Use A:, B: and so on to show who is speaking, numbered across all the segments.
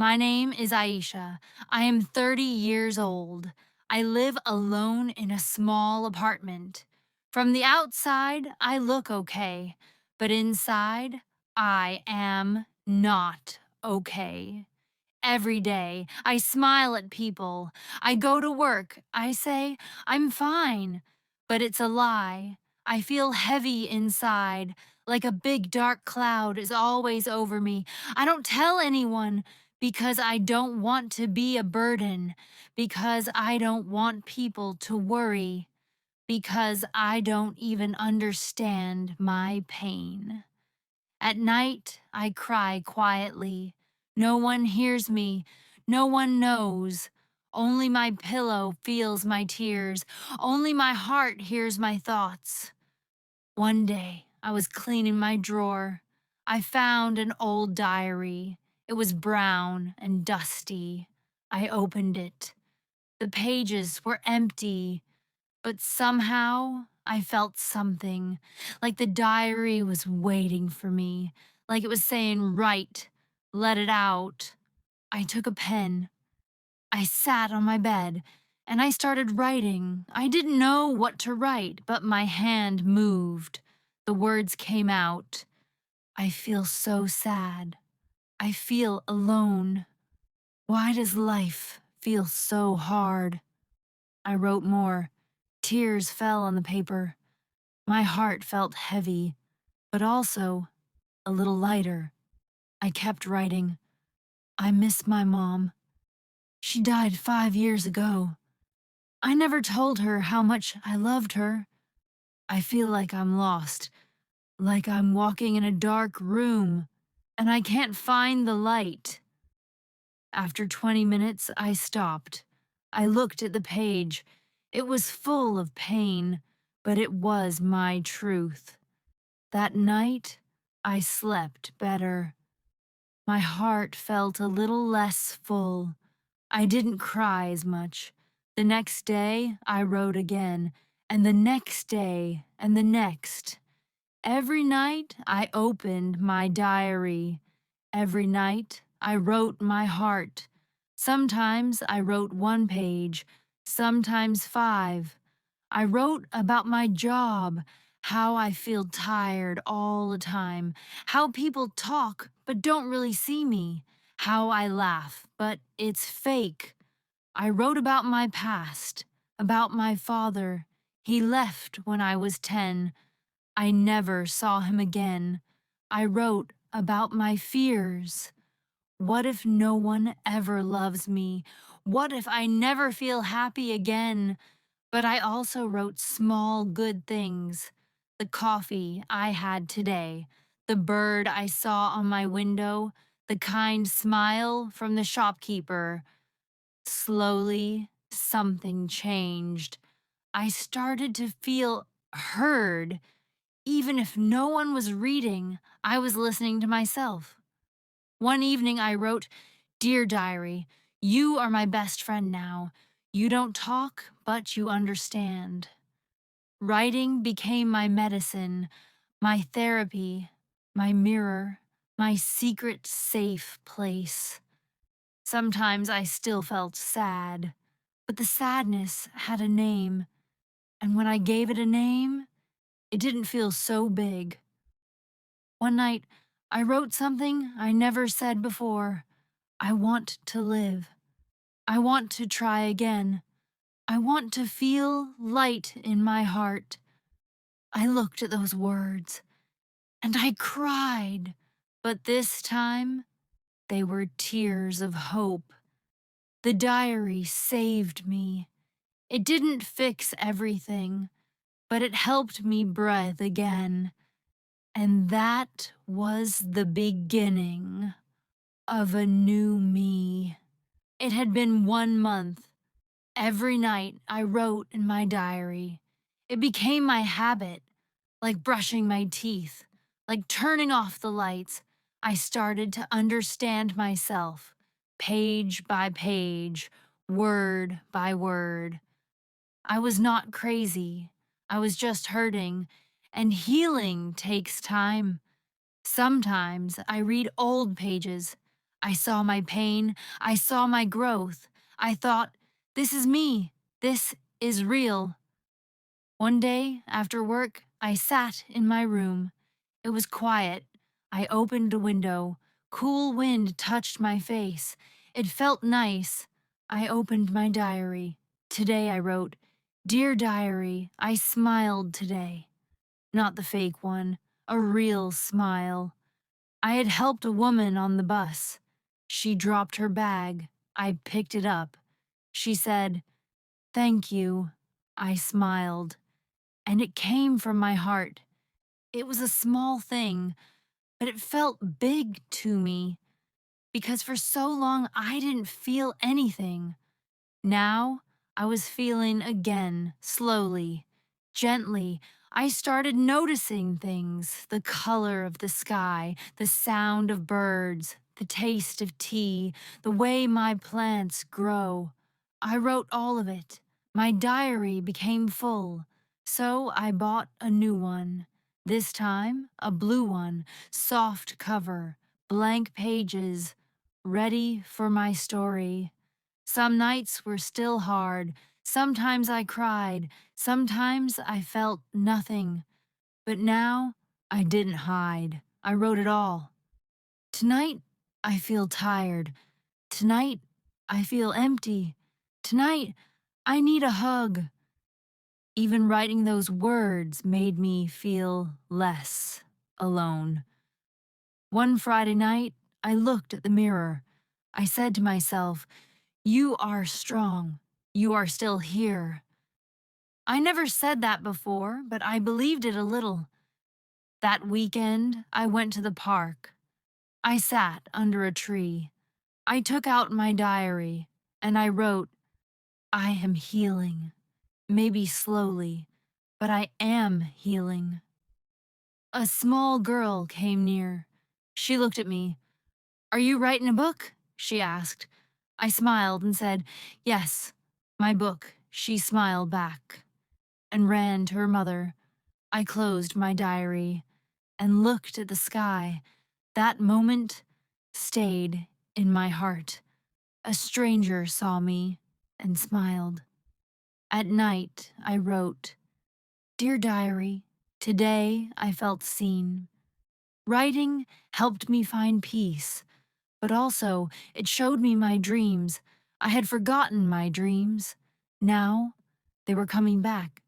A: My name is Aisha. I am 30 years old. I live alone in a small apartment. From the outside, I look okay, but inside, I am not okay. Every day, I smile at people. I go to work. I say, I'm fine. But it's a lie. I feel heavy inside, like a big dark cloud is always over me. I don't tell anyone because I don't want to be a burden, because I don't want people to worry, because I don't even understand my pain. At night, I cry quietly. No one hears me. No one knows. Only my pillow feels my tears. Only my heart hears my thoughts. One day, I was cleaning my drawer. I found an old diary. It was brown and dusty. I opened it. The pages were empty, but somehow I felt something, like the diary was waiting for me, like it was saying, "Write, let it out." I took a pen. I sat on my bed and I started writing. I didn't know what to write, but my hand moved. The words came out. I feel so sad. I feel alone. Why does life feel so hard? I wrote more. Tears fell on the paper. My heart felt heavy, but also a little lighter. I kept writing. I miss my mom. She died 5 years ago. I never told her how much I loved her. I feel like I'm lost, like I'm walking in a dark room, and I can't find the light. After 20 minutes, I stopped. I looked at the page. It was full of pain, but it was my truth. That night, I slept better. My heart felt a little less full. I didn't cry as much. The next day, I wrote again, and the next day, and the next. Every night, I opened my diary. Every night, I wrote my heart. Sometimes I wrote 1 page, sometimes 5. I wrote about my job, how I feel tired all the time, how people talk but don't really see me, how I laugh, but it's fake. I wrote about my past, about my father. He left when I was 10. I never saw him again. I wrote about my fears. What if no one ever loves me? What if I never feel happy again? But I also wrote small good things. The coffee I had today, the bird I saw on my window, the kind smile from the shopkeeper. Slowly, something changed. I started to feel heard. Even if no one was reading, I was listening to myself. One evening I wrote, "Dear Diary, you are my best friend now. You don't talk, but you understand." Writing became my medicine, my therapy, my mirror, my secret safe place. Sometimes I still felt sad, but the sadness had a name, and when I gave it a name, it didn't feel so big. One night, I wrote something I never said before. I want to live. I want to try again. I want to feel light in my heart. I looked at those words and I cried, but this time they were tears of hope. The diary saved me. It didn't fix everything, but it helped me breathe again. And that was the beginning of a new me. It had been 1 month. Every night I wrote in my diary. It became my habit, like brushing my teeth, like turning off the lights. I started to understand myself, page by page, word by word. I was not crazy. I was just hurting, and healing takes time. Sometimes I read old pages. I saw my pain. I saw my growth. I thought, this is me. This is real. One day, after work, I sat in my room. It was quiet. I opened a window. Cool wind touched my face. It felt nice. I opened my diary. Today I wrote, Dear Diary, I smiled today. Not the fake one, a real smile. I had helped a woman on the bus. She dropped her bag. I picked it up. She said, Thank you. I smiled, and it came from my heart. It was a small thing, but it felt big to me because for so long I didn't feel anything. Now I was feeling again, slowly, gently. I started noticing things: the color of the sky, the sound of birds, the taste of tea, the way my plants grow. I wrote all of it. My diary became full, so I bought a new one. This time, a blue one, soft cover, blank pages, ready for my story. Some nights were still hard. Sometimes I cried. Sometimes I felt nothing. But now I didn't hide. I wrote it all. Tonight I feel tired. Tonight I feel empty. Tonight I need a hug. Even writing those words made me feel less alone. One Friday night, I looked at the mirror. I said to myself, You are strong. You are still here. I never said that before, but I believed it a little. That weekend, I went to the park. I sat under a tree. I took out my diary, and I wrote, I am healing. Maybe slowly, but I am healing. A small girl came near. She looked at me. Are you writing a book? She asked. I smiled and said, Yes, my book. She smiled back and ran to her mother. I closed my diary and looked at the sky. That moment stayed in my heart. A stranger saw me and smiled. At night, I wrote, Dear Diary, today I felt seen. Writing helped me find peace, but also it showed me my dreams. I had forgotten my dreams. Now they were coming back.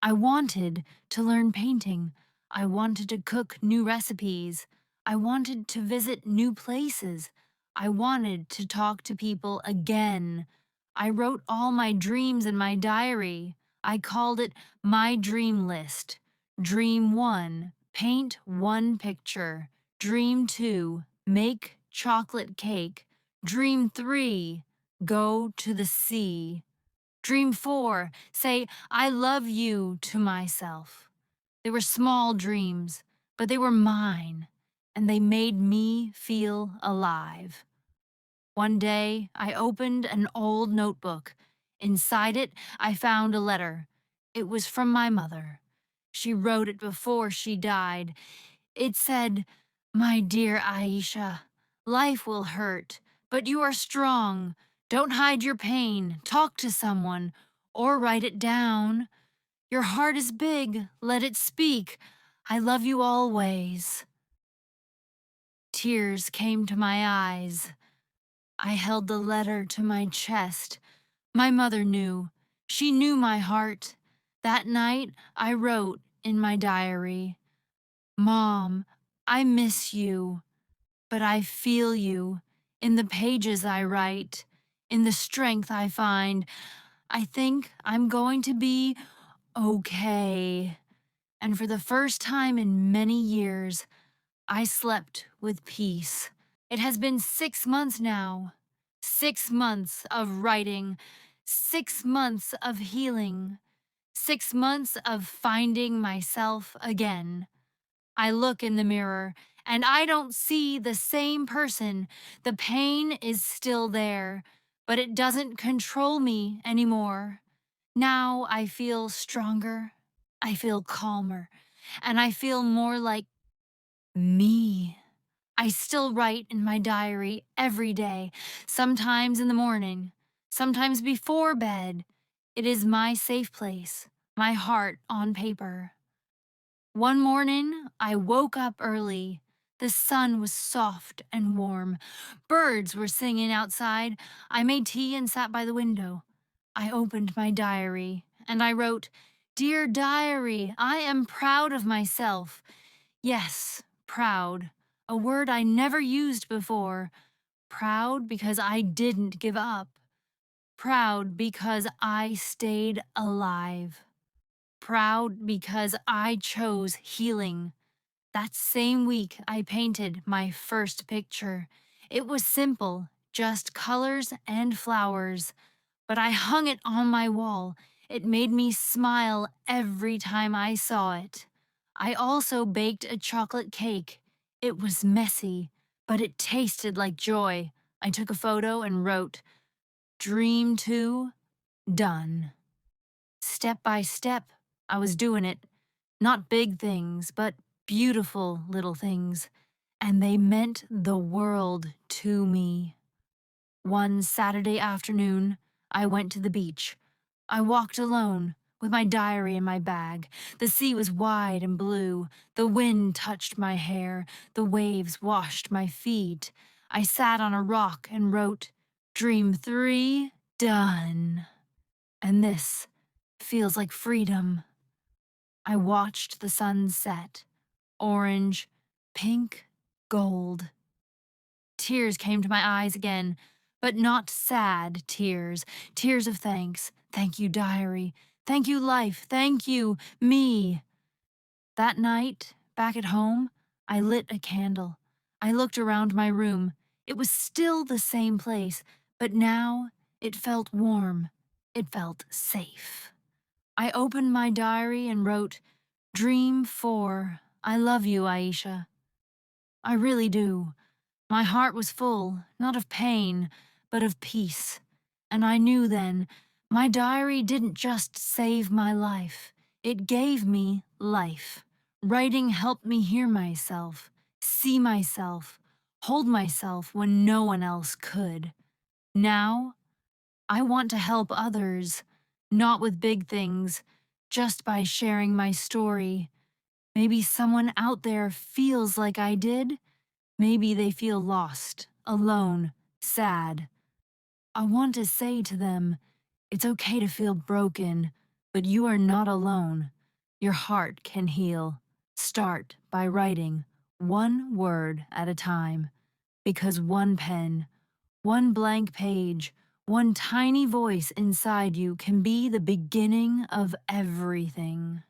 A: I wanted to learn painting. I wanted to cook new recipes. I wanted to visit new places. I wanted to talk to people again. I wrote all my dreams in my diary. I called it my dream list. Dream 1, paint one picture. Dream 2, make chocolate cake. Dream 3, go to the sea. Dream 4, say, I love you to myself. They were small dreams, but they were mine, and they made me feel alive. One day, I opened an old notebook. Inside it, I found a letter. It was from my mother. She wrote it before she died. It said, My dear Aisha, life will hurt, but you are strong. Don't hide your pain. Talk to someone or write it down. Your heart is big. Let it speak. I love you always. Tears came to my eyes. I held the letter to my chest. My mother knew. She knew my heart. That night, I wrote in my diary, Mom, I miss you. But I feel you in the pages I write, in the strength I find. I think I'm going to be okay. And for the first time in many years, I slept with peace. It has been 6 months now. 6 months of writing, 6 months of healing, 6 months of finding myself again. I look in the mirror and I don't see the same person. The pain is still there, but it doesn't control me anymore. Now I feel stronger, I feel calmer, and I feel more like me. I still write in my diary every day, sometimes in the morning, sometimes before bed. It is my safe place, my heart on paper. One morning, I woke up early. The sun was soft and warm. Birds were singing outside. I made tea and sat by the window. I opened my diary and I wrote, "Dear diary, I am proud of myself." Yes, proud. A word I never used before. Proud because I didn't give up. Proud because I stayed alive. Proud because I chose healing. That same week, I painted my first picture. It was simple, just colors and flowers, but I hung it on my wall. It made me smile every time I saw it. I also baked a chocolate cake. It was messy, but it tasted like joy. I took a photo and wrote, "Dream 2, done." Step by step, I was doing it. Not big things, but beautiful little things. And they meant the world to me. One Saturday afternoon, I went to the beach. I walked alone, with my diary in my bag. The sea was wide and blue. The wind touched my hair. The waves washed my feet. I sat on a rock and wrote, "Dream 3, done." And this feels like freedom. I watched the sun set, orange, pink, gold. Tears came to my eyes again, but not sad tears, tears of thanks. Thank you, diary. Thank you, life. Thank you, me. That night, back at home, I lit a candle. I looked around my room. It was still the same place, but now it felt warm. It felt safe. I opened my diary and wrote, "Dream 4. I love you, Aisha. I really do." My heart was full, not of pain, but of peace. And I knew then, my diary didn't just save my life, it gave me life. Writing helped me hear myself, see myself, hold myself when no one else could. Now, I want to help others, not with big things, just by sharing my story. Maybe someone out there feels like I did. Maybe they feel lost, alone, sad. I want to say to them, it's okay to feel broken, but you are not alone. Your heart can heal. Start by writing one word at a time, because one pen, one blank page, one tiny voice inside you can be the beginning of everything.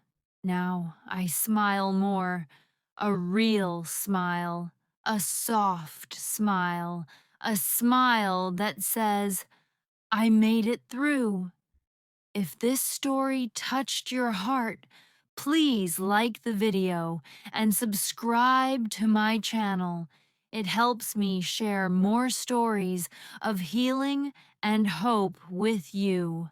A: Now I smile more, a real smile, a soft smile, a smile that says, I made it through. If this story touched your heart, please like the video and subscribe to my channel. It helps me share more stories of healing and hope with you.